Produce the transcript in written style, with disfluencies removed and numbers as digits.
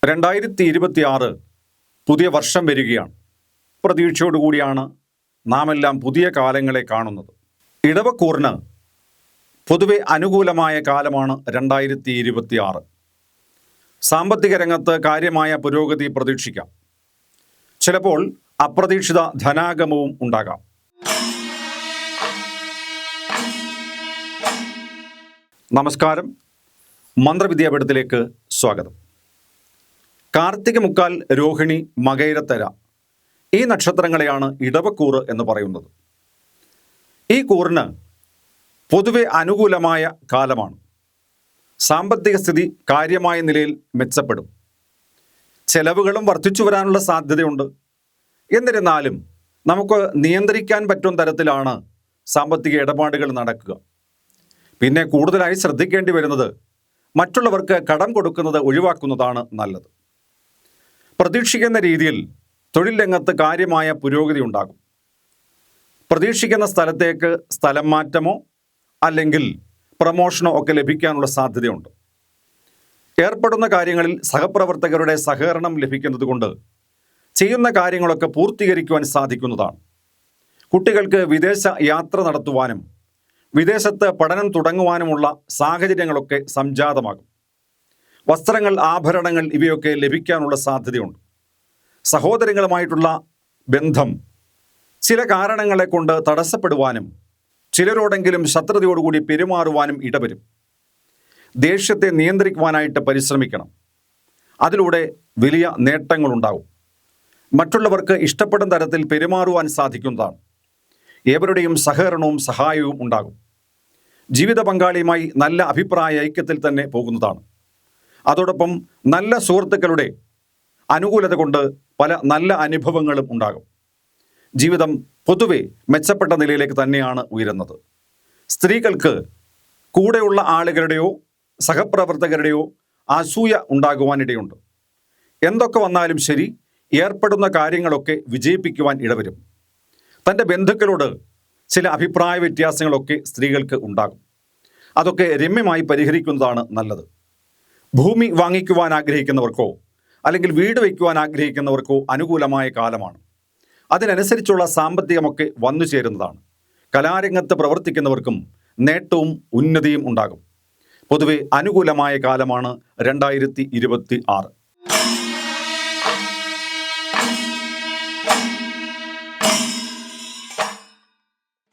2026 പുതിയ വർഷം വരികയാണ്. പ്രതീക്ഷയോടുകൂടിയാണ് നാം എല്ലാം പുതിയ കാലങ്ങളെ കാണുന്നത്. ഇടവക്കൂറിന് പൊതുവെ അനുകൂലമായ കാലമാണ് 2026. സാമ്പത്തിക രംഗത്ത് കാര്യമായ പുരോഗതി പ്രതീക്ഷിക്കാം. ചിലപ്പോൾ അപ്രതീക്ഷിത ധനാഗമവും ഉണ്ടാകാം. നമസ്കാരം, മന്ത്രവിദ്യാപീഠത്തിലേക്ക് സ്വാഗതം. കാർത്തിക മുക്കാൽ, രോഹിണി, മകയിരത്തര ഈ നക്ഷത്രങ്ങളെയാണ് ഇടവക്കൂറ് എന്ന് പറയുന്നത്. ഈ കൂറിന് പൊതുവെ അനുകൂലമായ കാലമാണ്. സാമ്പത്തിക സ്ഥിതി കാര്യമായ നിലയിൽ മെച്ചപ്പെടും. ചെലവുകളും വർദ്ധിച്ചു വരാനുള്ള സാധ്യതയുണ്ട്. എന്നിരുന്നാലും നമുക്ക് നിയന്ത്രിക്കാൻ പറ്റുന്ന തരത്തിലാണ് സാമ്പത്തിക ഇടപാടുകൾ നടക്കുക. പിന്നെ കൂടുതലായി ശ്രദ്ധിക്കേണ്ടി വരുന്നത് മറ്റുള്ളവർക്ക് കടം കൊടുക്കുന്നത് ഒഴിവാക്കുന്നതാണ് നല്ലത്. പ്രതീക്ഷിക്കുന്ന രീതിയിൽ തൊഴിൽ രംഗത്ത് കാര്യമായ പുരോഗതി ഉണ്ടാകും. പ്രതീക്ഷിക്കുന്ന സ്ഥലത്തേക്ക് സ്ഥലം മാറ്റമോ അല്ലെങ്കിൽ പ്രമോഷനോ ഒക്കെ ലഭിക്കാനുള്ള സാധ്യതയുണ്ട്. ഏർപ്പെടുന്ന കാര്യങ്ങളിൽ സഹപ്രവർത്തകരുടെ സഹകരണം ലഭിക്കുന്നത് കൊണ്ട് ചെയ്യുന്ന കാര്യങ്ങളൊക്കെ പൂർത്തീകരിക്കുവാൻ സാധിക്കുന്നതാണ്. കുട്ടികൾക്ക് വിദേശ യാത്ര നടത്തുവാനും വിദേശത്ത് പഠനം തുടങ്ങുവാനുമുള്ള സാഹചര്യങ്ങളൊക്കെ സംജാതമാകും. വസ്ത്രങ്ങൾ, ആഭരണങ്ങൾ ഇവയൊക്കെ ലഭിക്കാനുള്ള സാധ്യതയുണ്ട്. സഹോദരങ്ങളുമായിട്ടുള്ള ബന്ധം ചില കാരണങ്ങളെ കൊണ്ട് തടസ്സപ്പെടുവാനും ചിലരോടെങ്കിലും ശത്രുതയോടുകൂടി പെരുമാറുവാനും ഇടവരും. ദേഷ്യത്തെ നിയന്ത്രിക്കുവാനായിട്ട് പരിശ്രമിക്കണം. അതിലൂടെ വലിയ നേട്ടങ്ങളുണ്ടാകും. മറ്റുള്ളവർക്ക് ഇഷ്ടപ്പെടുന്ന തരത്തിൽ പെരുമാറുവാൻ സാധിക്കുന്നതാണ്. ഏവരുടെയും സഹകരണവും സഹായവും ഉണ്ടാകും. ജീവിത പങ്കാളിയുമായി നല്ല അഭിപ്രായ ഐക്യത്തിൽ തന്നെ പോകുന്നതാണ്. അതോടൊപ്പം നല്ല സുഹൃത്തുക്കളുടെ അനുകൂലത കൊണ്ട് പല നല്ല അനുഭവങ്ങളും ഉണ്ടാകും. ജീവിതം പൊതുവെ മെച്ചപ്പെട്ട നിലയിലേക്ക് തന്നെയാണ് ഉയരുന്നത്. സ്ത്രീകൾക്ക് കൂടെയുള്ള ആളുകളുടെയോ സഹപ്രവർത്തകരുടെയോ അസൂയ ഉണ്ടാകുവാനിടയുണ്ട്. എന്തൊക്കെ വന്നാലും ശരി, ഏർപ്പെടുന്ന കാര്യങ്ങളൊക്കെ വിജയിപ്പിക്കുവാൻ ഇടവരും. തൻ്റെ ബന്ധുക്കളോട് ചില അഭിപ്രായ വ്യത്യാസങ്ങളൊക്കെ സ്ത്രീകൾക്ക് ഉണ്ടാകും. അതൊക്കെ രമ്യമായി പരിഹരിക്കുന്നതാണ് നല്ലത്. ഭൂമി വാങ്ങിക്കുവാൻ ആഗ്രഹിക്കുന്നവർക്കോ അല്ലെങ്കിൽ വീട് വയ്ക്കുവാൻ ആഗ്രഹിക്കുന്നവർക്കോ അനുകൂലമായ കാലമാണ്. അതിനനുസരിച്ചുള്ള സാമ്പത്തികമൊക്കെ വന്നു ചേരുന്നതാണ്. കലാരംഗത്ത് പ്രവർത്തിക്കുന്നവർക്കും നേട്ടവും ഉന്നതിയും ഉണ്ടാകും. പൊതുവെ അനുകൂലമായ കാലമാണ് 2026.